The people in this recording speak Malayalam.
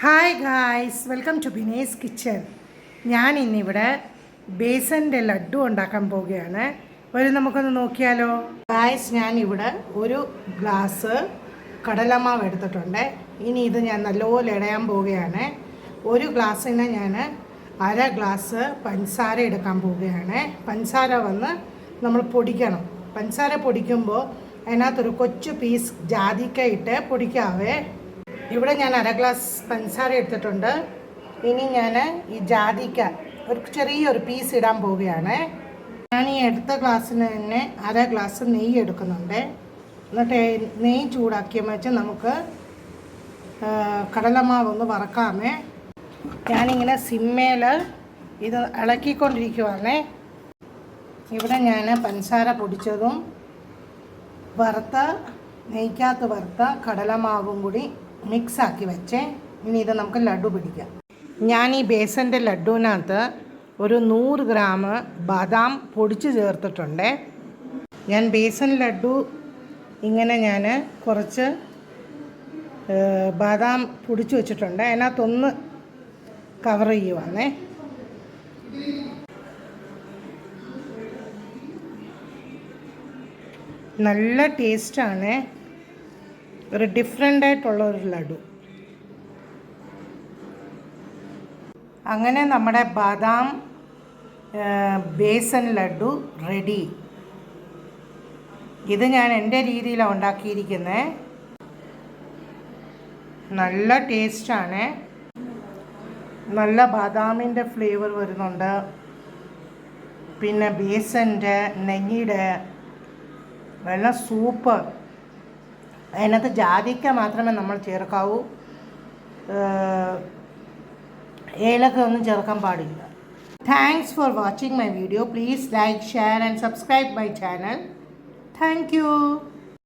ഹായ് ഗായ്സ്, വെൽക്കം ടു ബിനേസ് കിച്ചൺ. ഞാൻ ഇന്നിവിടെ ബേസൻ്റെ ലഡ്ഡു ഉണ്ടാക്കാൻ പോവുകയാണ്. നമുക്കൊന്ന് നോക്കിയാലോ. ഗായ്സ്, ഞാനിവിടെ ഒരു ഗ്ലാസ് കടലമാവ് എടുത്തിട്ടുണ്ട്. ഇനി ഇത് ഞാൻ നല്ലപോലെ ഇടയാൻ പോവുകയാണ്. ഒരു ഗ്ലാസ്സിന് ഞാൻ അര ഗ്ലാസ് പഞ്ചസാര എടുക്കാൻ പോവുകയാണ്. പഞ്ചസാര നമ്മൾ പൊടിക്കണം. പഞ്ചസാര പൊടിക്കുമ്പോൾ അതിനകത്തൊരു കൊച്ചു പീസ് ജാതിക്ക ഇട്ട് പൊടിക്കാവേ. ഇവിടെ ഞാൻ അര ഗ്ലാസ് പഞ്ചസാര എടുത്തിട്ടുണ്ട്. ഇനി ഞാൻ ഈ ജാതിക്ക ഒരു ചെറിയൊരു പീസ് ഇടാൻ പോവുകയാണ്. ഞാൻ ഈ എടുത്ത ഗ്ലാസ്സിന് തന്നെ അര ഗ്ലാസ് നെയ്യ് എടുക്കുന്നുണ്ട്. എന്നിട്ട് നെയ്യ് ചൂടാക്കിയ വെച്ച് നമുക്ക് കടലമാവൊന്ന് വറക്കാമേ. ഞാനിങ്ങനെ സിമ്മേൽ ഇത് ഇളക്കിക്കൊണ്ടിരിക്കുവാണേ. ഇവിടെ ഞാൻ പഞ്ചസാര പൊടിച്ചതും നെയ്ക്കകത്ത് വറുത്ത കടലമാവും കൂടി മിക്സാക്കി വെച്ചേ. ഇനി ഇത് നമുക്ക് ലഡ്ഡു പിടിക്കാം. ഞാൻ ഈ ബേസൻ്റെ ലഡ്ഡുവിനകത്ത് ഒരു 100 ഗ്രാം ബദാം പൊടിച്ച് ചേർത്തിട്ടുണ്ട്. ഞാൻ ബേസൻ ലഡ്ഡു ഇങ്ങനെ ഞാൻ കുറച്ച് ബദാം പൊടിച്ച് വെച്ചിട്ടുണ്ട്. അതിനകത്തൊന്ന് കവർ ചെയ്യുവാണേ. നല്ല ടേസ്റ്റാണ്. ഒരു ഡിഫറെൻ്റ് ആയിട്ടുള്ളൊരു ലഡു. അങ്ങനെ നമ്മുടെ ബദാം ബേസൻ ലഡു റെഡി. ഇത് ഞാൻ എൻ്റെ രീതിയിലാണ് ഉണ്ടാക്കിയിരിക്കുന്നത്. നല്ല ടേസ്റ്റാണ്. നല്ല ബദാമിൻ്റെ ഫ്ലേവർ വരുന്നുണ്ട്. പിന്നെ ബേസൻ്റെ നെയ്യുടെ നല്ല സൂപ്പർ. അതിനകത്ത് ജാതിക്ക മാത്രമേ നമ്മൾ ചേർക്കാവൂ. ഏലക്ക ഒന്നും ചേർക്കാൻ പാടില്ല. Thanks for watching my video. Please like, share and subscribe my channel. Thank you.